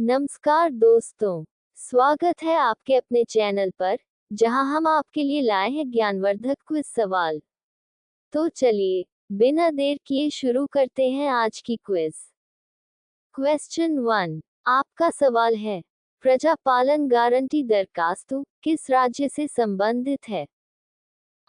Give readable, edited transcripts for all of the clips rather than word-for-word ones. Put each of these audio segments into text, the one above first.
नमस्कार दोस्तों, स्वागत है आपके अपने चैनल पर, जहां हम आपके लिए लाए हैं ज्ञानवर्धक क्विज सवाल। तो चलिए, बिना देर किए शुरू करते हैं आज की क्विज। क्वेश्चन 1, आपका सवाल है, प्रजा पालन गारंटी दरखास्तों किस राज्य से संबंधित है?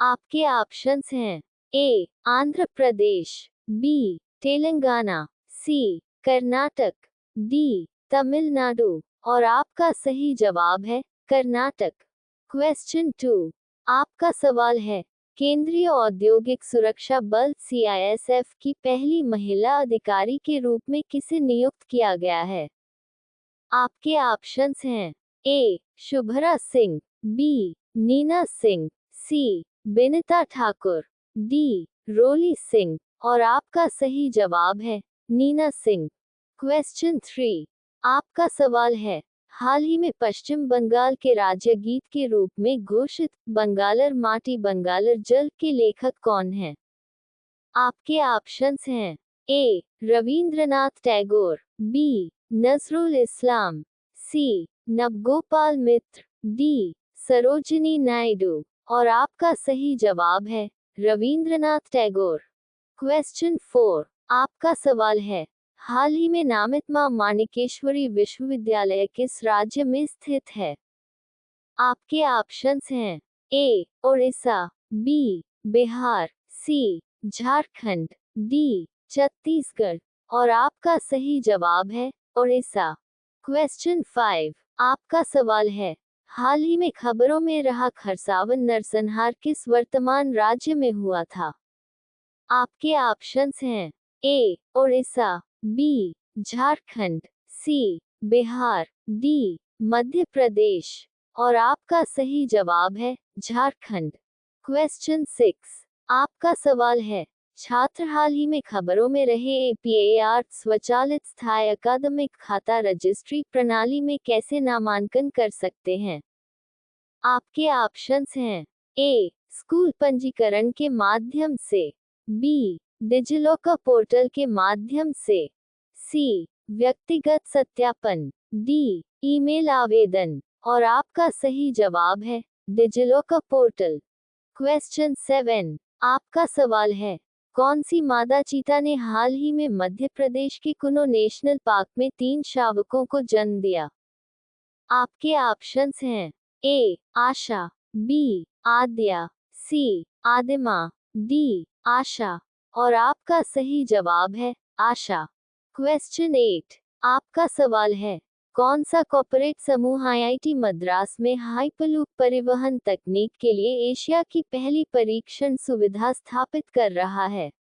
आपके ऑप्शंस हैं ए. आंध्र प्रदेश, बी. तेलंगाना, सी. कर्नाटक, डी. तमिलनाडु। और आपका सही जवाब है कर्नाटक। क्वेश्चन 2, आपका सवाल है, केंद्रीय औद्योगिक सुरक्षा बल सीआईएसएफ की पहली महिला अधिकारी के रूप में किसे नियुक्त किया गया है? आपके ऑप्शंस हैं ए. शुभ्रा सिंह, बी. नीना सिंह, सी. बिनिता ठाकुर, डी. रोली सिंह। और आपका सही जवाब है नीना सिंह। क्वेश्चन 3, आपका सवाल है, हाल ही में पश्चिम बंगाल के राज्य गीत के रूप में घोषित बंगालर माटी बंगालर जल के लेखक कौन हैं? आपके ऑप्शंस हैं ए. रवींद्रनाथ टैगोर, बी. नजरुल इस्लाम, सी. नवगोपाल मित्र, डी. सरोजिनी नायडू। और आपका सही जवाब है रवींद्रनाथ टैगोर। क्वेश्चन 4, आपका सवाल है, हाल ही में नामित मां माणिकेश्वरी विश्वविद्यालय किस राज्य में स्थित है? आपके ऑप्शंस हैं ए. ओडिशा, बी. बिहार, सी. झारखंड, डी. छत्तीसगढ़। और आपका सही जवाब है ओडिशा। क्वेश्चन 5, आपका सवाल है, हाल ही में खबरों में रहा खरसावन नरसंहार किस वर्तमान राज्य में हुआ था? आपके ऑप्शंस हैं ए. ओडिशा, बी. झारखंड, सी. बिहार, डी. मध्य प्रदेश। और आपका सही जवाब है झारखंड। क्वेश्चन 6, आपका सवाल है, छात्र हाल ही में खबरों में रहे एपीएआर स्वचालित स्थायी अकादमिक खाता रजिस्ट्री प्रणाली में कैसे नामांकन कर सकते हैं? आपके ऑप्शंस हैं ए. स्कूल पंजीकरण के माध्यम से, बी. डिजिलॉकर पोर्टल के माध्यम से, सी. व्यक्तिगत सत्यापन, डी. ईमेल आवेदन। और आपका सही जवाब है डिजिलॉकर पोर्टल। क्वेश्चन 7, आपका सवाल है, कौन सी मादा चीता ने हाल ही में मध्य प्रदेश के कुनो नेशनल पार्क में 3 शावकों को जन्म दिया? आपके ऑप्शंस हैं ए. आशा, बी. आद्या, सी. आदिमा, डी. आशा। और आपका सही जवाब है आशा। क्वेश्चन 8, आपका सवाल है, कौन सा कॉर्पोरेट समूह आईआईटी मद्रास में हाइपरलूप परिवहन तकनीक के लिए एशिया की पहली परीक्षण सुविधा स्थापित कर रहा है?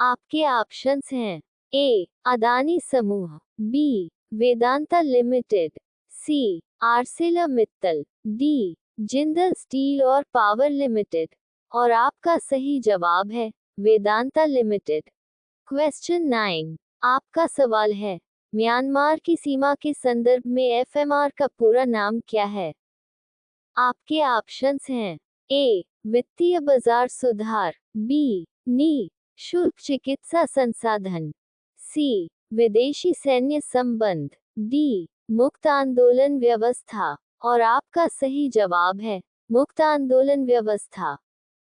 आपके ऑप्शंस हैं ए. अदानी समूह, B. Vedanta limited, C. ArcelorMittal, D. Jindal steel और पावर लिमिटेड। और आपका सही जवाब है वेदांता लिमिटेड। क्वेश्चन 9, आपका सवाल है, म्यांमार की सीमा के संदर्भ में एफएमआर का पूरा नाम क्या है? आपके ऑप्शंस हैं ए. वित्तीय बाजार सुधार, बी. नी शुल्क चिकित्सा संसाधन, सी. विदेशी सैन्य संबंध, डी. मुक्त आंदोलन व्यवस्था। और आपका सही जवाब है मुक्त आंदोलन व्यवस्था।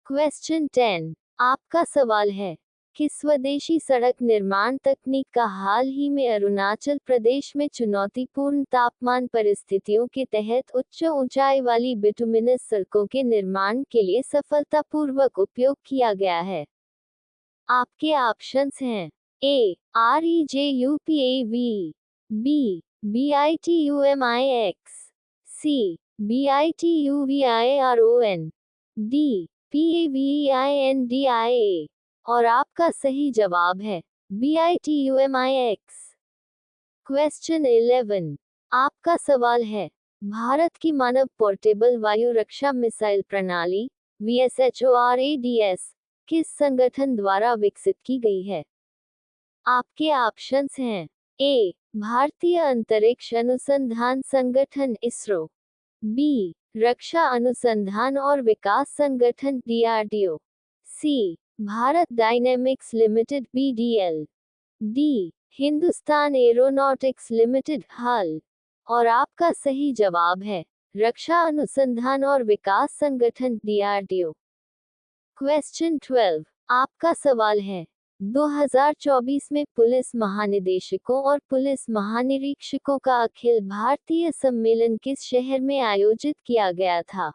क्वेश्चन 10, आपका सवाल है, कि स्वदेशी सड़क निर्माण तकनीक का हाल ही में अरुणाचल प्रदेश में चुनौतीपूर्ण तापमान परिस्थितियों के तहत उच्च ऊंचाई वाली बिटुमिनस सड़कों के निर्माण के लिए सफलतापूर्वक उपयोग किया गया है? आपके ऑप्शंस हैं A. REJUPAV, B. BITUMIX, C. BITUVIRON, D. PAVEINDIA। और आपका सही जवाब है BITUMIX। क्वेश्चन 11, आपका सवाल है, भारत की मानव पोर्टेबल वायु रक्षा मिसाइल प्रणाली VSHORADS किस संगठन द्वारा विकसित की गई है? आपके ऑप्शंस हैं ए. भारतीय अंतरिक्ष अनुसंधान संगठन इसरो, बी. रक्षा अनुसंधान और विकास संगठन DRDO, C. Bharat dynamics limited BDL, D. Hindustan aeronautics limited HAL. और आपका सही जवाब है रक्षा अनुसंधान और विकास संगठन DRDO। क्वेश्चन 12 आपका सवाल है 2024 में पुलिस महानिदेशकों और पुलिस महानिरीक्षकों का अखिल भारतीय सम्मेलन किस शहर में आयोजित किया गया था?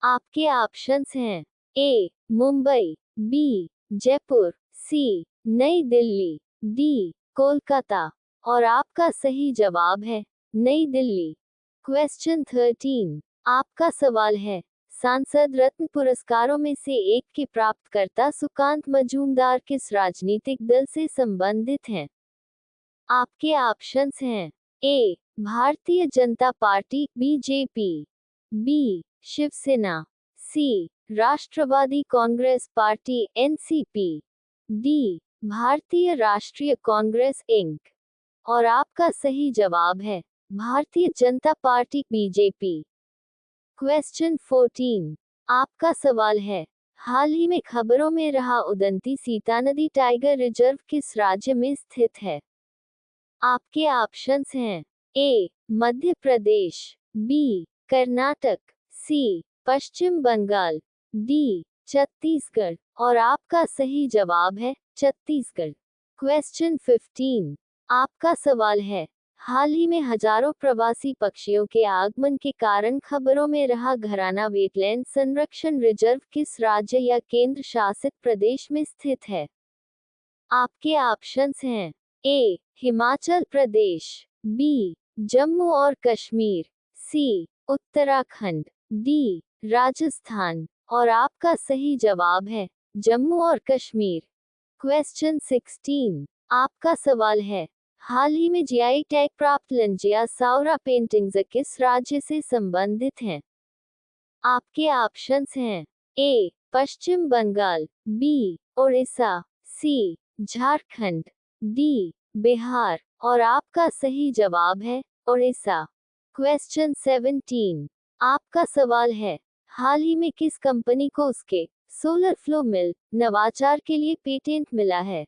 आपके ऑप्शंस हैं ए मुंबई, बी जयपुर, सी नई दिल्ली, डी कोलकाता। और आपका सही जवाब है नई दिल्ली। क्वेश्चन 13 आपका सवाल है सांसद रत्न पुरस्कारों में से एक के प्राप्तकर्ता सुकांत मजूमदार किस राजनीतिक दल से संबंधित हैं? आपके ऑप्शंस हैं ए Bharatiya Janata party BJP, B Shiv Sena, सी राष्ट्रवादी कांग्रेस पार्टी एनसीपी, डी भारतीय राष्ट्रीय कांग्रेस इंक। और आपका सही जवाब है Bharatiya Janata party BJP. Question 14 आपका सवाल है हाल ही में खबरों में रहा उदंती सीता नदी टाइगर रिजर्व किस राज्य में स्थित है? आपके ऑप्शंस हैं ए मध्य प्रदेश, बी कर्नाटक, सी पश्चिम बंगाल, डी छत्तीसगढ़। और आपका सही जवाब है छत्तीसगढ़। क्वेश्चन 15 आपका सवाल है हाल ही में हजारों प्रवासी पक्षियों के आगमन के कारण खबरों में रहा घराना वेटलैंड संरक्षण रिजर्व किस राज्य या केंद्र शासित प्रदेश में स्थित है? आपके ऑप्शंस हैं ए हिमाचल प्रदेश, बी जम्मू और कश्मीर, सी उत्तराखंड, डी राजस्थान। और आपका सही जवाब है जम्मू और कश्मीर। क्वेश्चन 16 आपका सवाल है हाल ही में जीआई टैग प्राप्त लंजिया साउरा पेंटिंग्स किस राज्य से संबंधित हैं? आपके ऑप्शंस हैं ए पश्चिम बंगाल, बी ओडिशा, सी झारखंड, डी बिहार। और आपका सही जवाब है ओडिशा। क्वेश्चन 17 आपका सवाल है हाल ही में किस कंपनी को उसके सोलर फ्लो मिल नवाचार के लिए पेटेंट मिला है?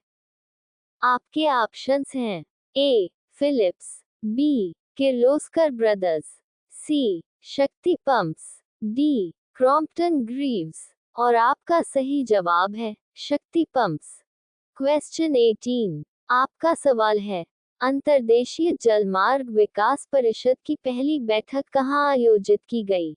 आपके ऑप्शंस हैं ए फिलिप्स, बी किर्लोस्कर ब्रदर्स, सी शक्ति पंप्स, डी क्रॉम्पटन ग्रीव्स। और आपका सही जवाब है शक्ति पंप्स। क्वेश्चन 18 आपका सवाल है अंतर्देशीय जलमार्ग विकास परिषद की पहली बैठक कहाँ आयोजित की गई?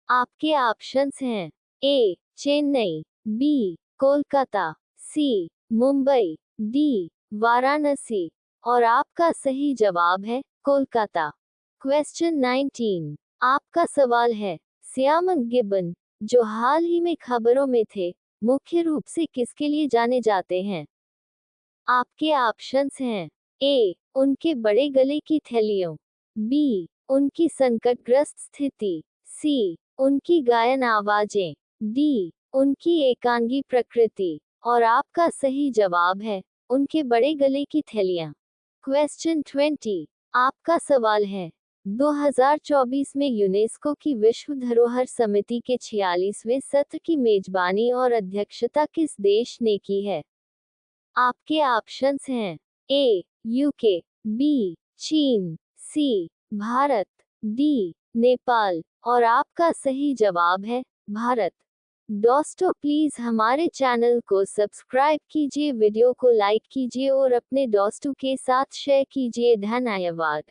आपके ऑप्शंस हैं ए चेन्नई, बी कोलकाता, सी मुंबई, डी वाराणसी। और आपका सही जवाब है कोलकाता। क्वेश्चन 19 आपका सवाल है सियामन गिबन जो हाल ही में खबरों में थे मुख्य रूप से किसके लिए जाने जाते हैं? आपके ऑप्शंस हैं ए उनके बड़े गले की थैलियों, बी उनकी संकटग्रस्त स्थिति, सी उनकी गायन आवाजें, डी उनकी एकांगी प्रकृति। और आपका सही जवाब है उनके बड़े गले की थैलियां। क्वेश्चन 20 आपका सवाल है 2024 में यूनेस्को की विश्व धरोहर समिति के 46वें सत्र की मेजबानी और अध्यक्षता किस देश ने की है? आपके ऑप्शंस हैं ए यूके, बी चीन, सी भारत, डी नेपाल। और आपका सही जवाब है भारत। दोस्तों प्लीज हमारे चैनल को सब्सक्राइब कीजिए, वीडियो को लाइक कीजिए और अपने दोस्तों के साथ शेयर कीजिए। धन्यवाद।